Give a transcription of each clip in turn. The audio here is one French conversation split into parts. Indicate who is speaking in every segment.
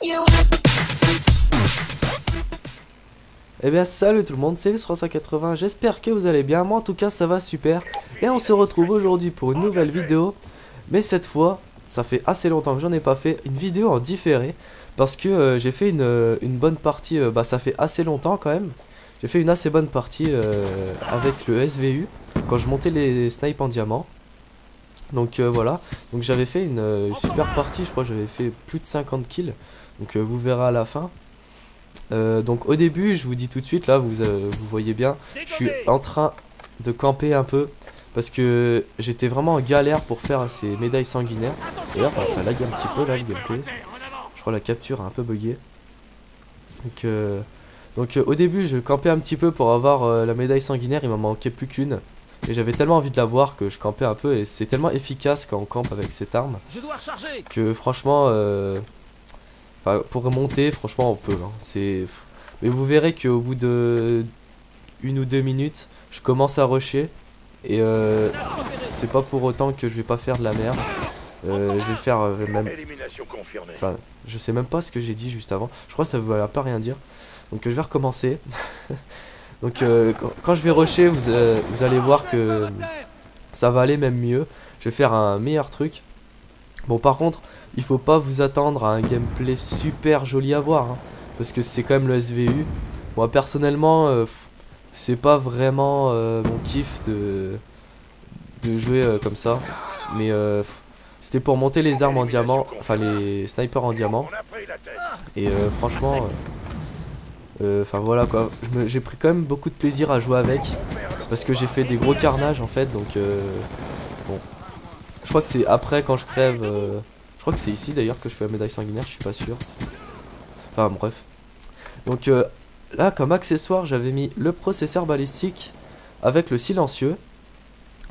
Speaker 1: Eh bien salut tout le monde, c'est Vis380, j'espère que vous allez bien, moi en tout cas ça va super. Et on se retrouve aujourd'hui pour une nouvelle vidéo. Mais cette fois, ça fait assez longtemps que j'en ai pas fait une vidéo en différé. Parce que j'ai fait une bonne partie, ça fait assez longtemps quand même. J'ai fait une assez bonne partie avec le SVU, quand je montais les snipes en diamant. Donc voilà, donc j'avais fait une super partie, je crois que j'avais fait plus de 50 kills. Donc vous verrez à la fin. Donc au début, je vous dis tout de suite, là vous voyez bien, je suis en train de camper un peu parce que j'étais vraiment en galère pour faire ces médailles sanguinaires. D'ailleurs ça lag un petit peu là le gameplay. Je crois la capture a un peu bugué. Donc au début je campais un petit peu pour avoir la médaille sanguinaire, il m'en manquait plus qu'une. Et j'avais tellement envie de la voir que je campais un peu, et c'est tellement efficace quand on campe avec cette arme que franchement pour remonter, franchement on peut hein. Mais vous verrez qu'au bout de 1 ou 2 minutes je commence à rusher. Et c'est pas pour autant que je vais pas faire de la merde. Je vais faire même... Enfin, je sais même pas ce que j'ai dit juste avant. Je crois que ça veut pas rien dire. Donc je vais recommencer. Donc quand je vais rusher, vous allez voir que ça va aller même mieux. Je vais faire un meilleur truc. Bon par contre, il faut pas vous attendre à un gameplay super joli à voir hein, parce que c'est quand même le SVU. Moi personnellement, c'est pas vraiment mon kiff de jouer comme ça. Mais c'était pour monter les armes en diamant, enfin les snipers en diamant. Et franchement, enfin voilà quoi, j'ai pris quand même beaucoup de plaisir à jouer avec. Parce que j'ai fait des gros carnages en fait, donc bon. Je crois que c'est après quand je crève, je crois que c'est ici d'ailleurs que je fais la médaille sanguinaire, je suis pas sûr. Enfin bref. Donc là comme accessoire j'avais mis le processeur balistique avec le silencieux.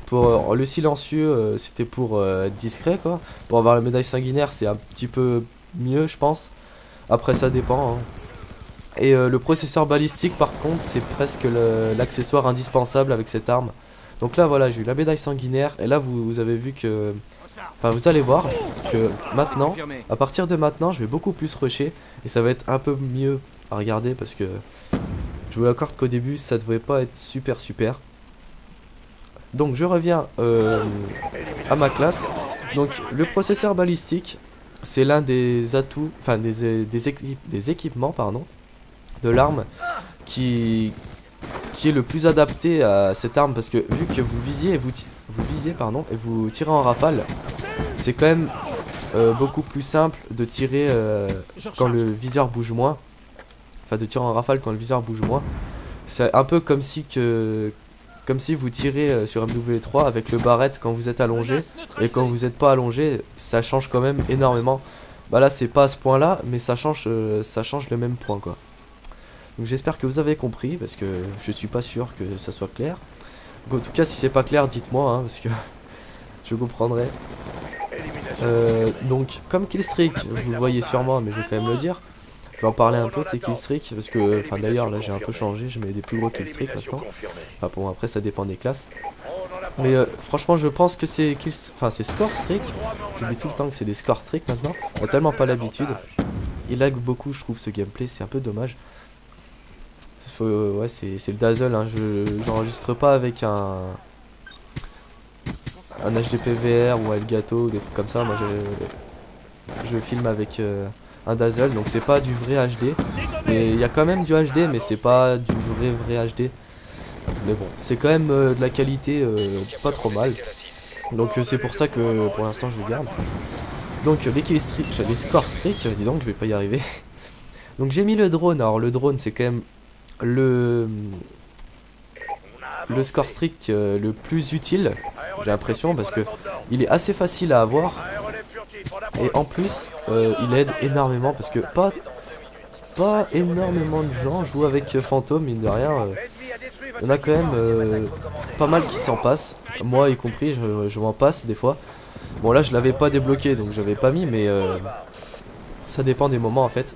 Speaker 1: Pour le silencieux c'était pour être discret quoi. Pour avoir la médaille sanguinaire c'est un petit peu mieux je pense. Après ça dépend hein. Et le processeur balistique par contre c'est presque l'accessoire indispensable avec cette arme. Donc là voilà j'ai eu la médaille sanguinaire. Et là vous avez vu que... Enfin vous allez voir que maintenant, à partir de maintenant je vais beaucoup plus rusher. Et ça va être un peu mieux à regarder parce que je vous l'accorde qu'au début ça devait pas être super. Donc je reviens à ma classe. Donc le processeur balistique c'est l'un des atouts, enfin des équipements pardon, de l'arme qui est le plus adapté à cette arme. Parce que vu que vous visez et vous tirez en rafale, c'est quand même beaucoup plus simple de tirer quand le viseur bouge moins. Enfin de tirer en rafale quand le viseur bouge moins. C'est un peu comme si vous tirez sur MW3 avec le barrette quand vous êtes allongé. Et quand vous n'êtes pas allongé, ça change quand même énormément. Bah là c'est pas à ce point là, mais ça change le même point quoi. Donc j'espère que vous avez compris, parce que je suis pas sûr que ça soit clair. Donc, en tout cas si c'est pas clair dites-moi hein, parce que je comprendrai. Donc comme killstreak, vous le voyez sûrement mais je vais quand même le dire. Je vais en parler un peu de ces killstreaks parce que, enfin d'ailleurs là j'ai un peu changé, je mets des plus gros killstreaks maintenant. Enfin bon après ça dépend des classes. Mais franchement je pense que c'est score streak. J'oublie tout le temps que c'est des score streak maintenant. On a tellement pas l'habitude. Il lag beaucoup je trouve ce gameplay, c'est un peu dommage. Ouais c'est le dazzle hein. J'enregistre pas avec un HDPVR ou un Elgato ou des trucs comme ça. Moi je filme avec un dazzle, donc c'est pas du vrai HD. Mais il y a quand même du HD, mais c'est pas du vrai HD. Mais bon, c'est quand même de la qualité pas trop mal. Donc c'est pour ça que pour l'instant je le garde. Donc les score streak, dis donc je vais pas y arriver. Donc j'ai mis le drone. Alors le drone c'est quand même le score streak le plus utile, j'ai l'impression, parce que il est assez facile à avoir. Et en plus il aide énormément parce que pas énormément de gens jouent avec Fantôme, mine de rien. Il y en a quand même pas mal qui s'en passent, moi y compris, je m'en passe des fois. Bon là je l'avais pas débloqué donc j'avais pas mis, mais ça dépend des moments en fait.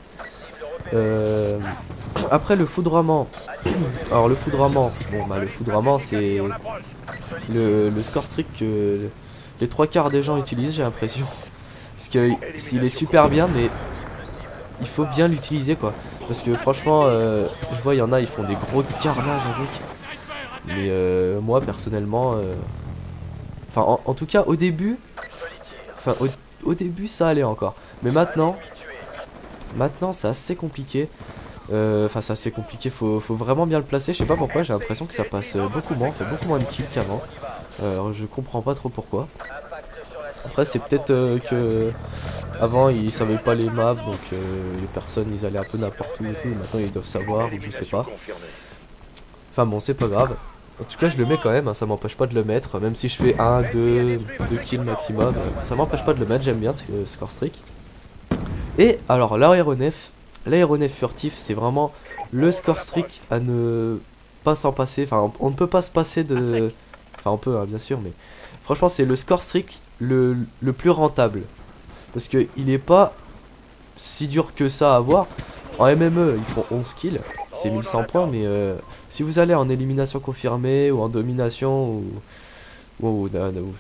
Speaker 1: Après le foudroiement. Alors le foudroiement, bon bah le foudroiement c'est le score streak que les 3/4 des gens utilisent, j'ai l'impression. Parce que s'il est super bien, mais il faut bien l'utiliser quoi. Parce que franchement, je vois il y en a, ils font des gros carnages avec. Mais moi personnellement, enfin en tout cas au début, enfin au début ça allait encore. Mais maintenant c'est assez compliqué. Enfin c'est assez compliqué, faut vraiment bien le placer. Je sais pas pourquoi, j'ai l'impression que ça passe beaucoup moins, on fait beaucoup moins de kills qu'avant. Je comprends pas trop pourquoi. Après c'est peut-être que avant ils savaient pas les maps, donc les personnes ils allaient un peu n'importe où et tout, et maintenant ils doivent savoir, ou je sais pas. Enfin bon, c'est pas grave. En tout cas je le mets quand même, hein, ça m'empêche pas de le mettre, même si je fais 1, 2 kills maximum, ça m'empêche pas de le mettre, j'aime bien ce score streak. Et alors l'aéronef furtif, c'est vraiment le score streak à ne pas s'en passer, enfin on ne peut pas se passer de... Enfin on peut hein, bien sûr, mais franchement c'est le score streak le plus rentable. Parce que il est pas si dur que ça à avoir. En MME ils font 11 kills, c'est 1100 points, mais si vous allez en élimination confirmée ou en domination ou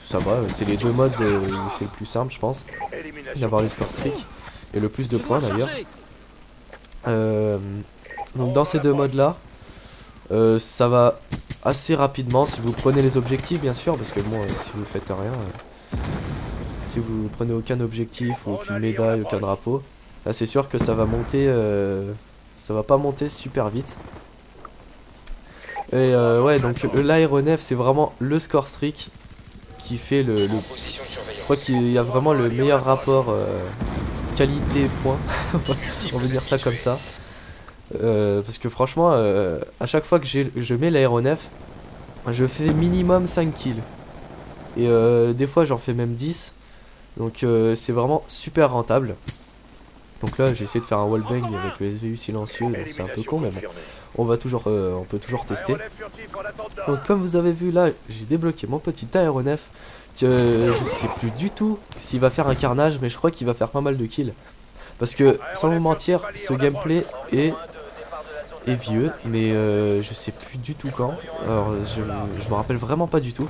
Speaker 1: ça va, c'est les deux modes où c'est le plus simple je pense d'avoir les score streak et le plus de points d'ailleurs. Donc dans ces deux modes là ça va assez rapidement si vous prenez les objectifs bien sûr, parce que bon si vous faites rien, si vous prenez aucun objectif ou aucune médaille, aucun drapeau, là c'est sûr que ça va monter, ça va pas monter super vite. Et ouais, donc l'aéronef c'est vraiment le score streak qui fait je crois qu'il y a vraiment le meilleur rapport qualité-point, on veut dire ça comme ça. Parce que franchement, à chaque fois que je mets l'aéronef, je fais minimum 5 kills. Et des fois j'en fais même 10. Donc c'est vraiment super rentable. Donc là j'ai essayé de faire un wallbang avec le SVU silencieux, c'est un peu con mais bon. On peut toujours tester. Donc comme vous avez vu là, j'ai débloqué mon petit aéronef. Que je sais plus du tout s'il va faire un carnage, mais je crois qu'il va faire pas mal de kills. Parce que sans vous mentir, ce gameplay est vieux, mais je sais plus du tout quand. Alors je me rappelle vraiment pas du tout.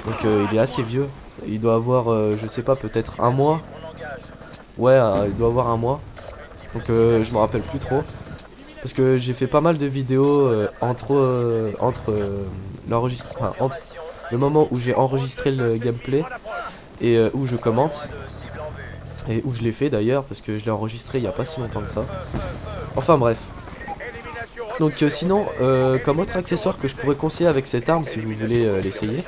Speaker 1: Donc il est assez vieux. Il doit avoir, je sais pas, peut-être un mois. Ouais, il doit avoir un mois. Donc je me rappelle plus trop. Parce que j'ai fait pas mal de vidéos entre le moment où j'ai enregistré le gameplay et où je commente. Et où je l'ai fait d'ailleurs, parce que je l'ai enregistré il y a pas si longtemps que ça. Enfin bref. Donc sinon, comme autre accessoire que je pourrais conseiller avec cette arme si vous voulez l'essayer,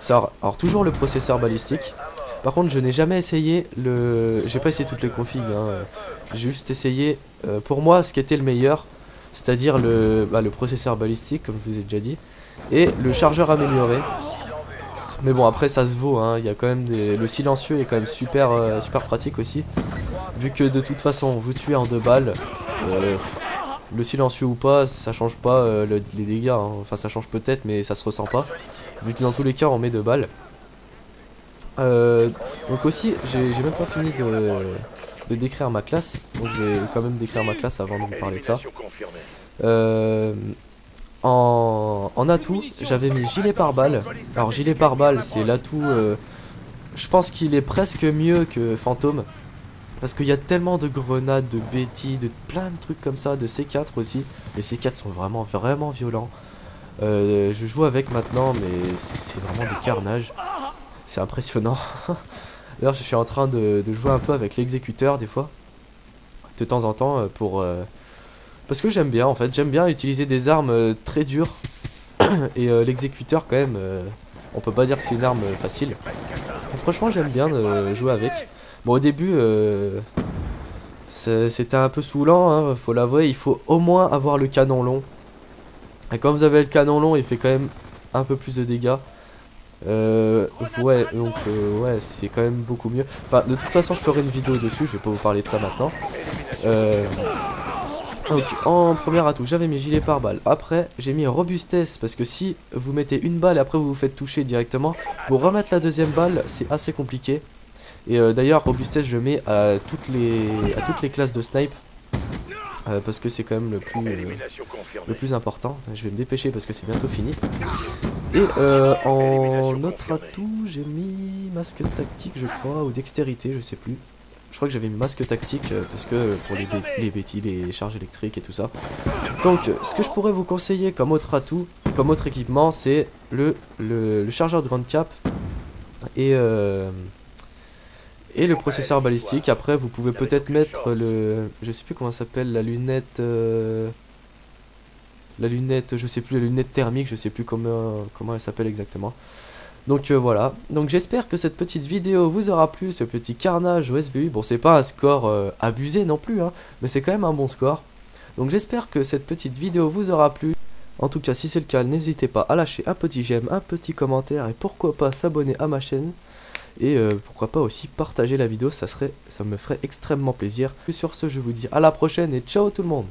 Speaker 1: c'est alors toujours le processeur balistique. Par contre je n'ai jamais essayé j'ai pas essayé toutes les configs, hein. J'ai juste essayé pour moi ce qui était le meilleur, c'est-à-dire le processeur balistique comme je vous ai déjà dit, et le chargeur amélioré. Mais bon après ça se vaut, hein. Il y a quand même le silencieux est quand même super pratique aussi, vu que de toute façon vous tuez en 2 balles. Le silencieux ou pas, ça change pas les dégâts, hein. Enfin ça change peut-être mais ça se ressent pas, vu que dans tous les cas on met 2 balles. Donc aussi j'ai même pas fini de décrire ma classe, donc je vais quand même décrire ma classe avant de vous parler de ça. En atout j'avais mis gilet pare-balles. Alors gilet pare-balles c'est l'atout, je pense qu'il est presque mieux que fantôme. Parce qu'il y a tellement de grenades, de bêtises, de plein de trucs comme ça, de C4 aussi. Les C4 sont vraiment violents. Je joue avec maintenant, mais c'est vraiment des carnages. C'est impressionnant. D'ailleurs, je suis en train de jouer un peu avec l'exécuteur des fois. De temps en temps, parce que j'aime bien en fait. J'aime bien utiliser des armes très dures. Et l'exécuteur quand même, on peut pas dire que c'est une arme facile. Donc, franchement, j'aime bien jouer avec. Bon au début c'était un peu saoulant, hein, faut l'avouer, il faut au moins avoir le canon long. Et quand vous avez le canon long il fait quand même un peu plus de dégâts. Ouais donc ouais c'est quand même beaucoup mieux. Enfin de toute façon je ferai une vidéo dessus, je vais pas vous parler de ça maintenant. Donc en premier atout j'avais mis gilet pare-balles. Après j'ai mis robustesse, parce que si vous mettez une balle et après vous vous faites toucher directement, pour remettre la deuxième balle c'est assez compliqué. Et d'ailleurs robustesse je mets à toutes les classes de snipe, parce que c'est quand même le plus important. Je vais me dépêcher parce que c'est bientôt fini. Et en autre atout j'ai mis masque tactique je crois, ou dextérité je sais plus. Je crois que j'avais mis masque tactique parce que pour les charges électriques et tout ça. Donc ce que je pourrais vous conseiller comme autre atout, comme autre équipement, c'est le chargeur de grande cap et le processeur balistique. Après vous pouvez peut-être mettre le... je sais plus comment ça s'appelle, la lunette... je sais plus, la lunette thermique, je sais plus comment elle s'appelle exactement. Donc voilà, donc j'espère que cette petite vidéo vous aura plu, ce petit carnage au SVU. Bon, c'est pas un score abusé non plus, hein, mais c'est quand même un bon score. Donc j'espère que cette petite vidéo vous aura plu. En tout cas, si c'est le cas, n'hésitez pas à lâcher un petit j'aime, un petit commentaire et pourquoi pas s'abonner à ma chaîne. Et pourquoi pas aussi partager la vidéo, ça me ferait extrêmement plaisir. Sur ce, je vous dis à la prochaine et ciao tout le monde.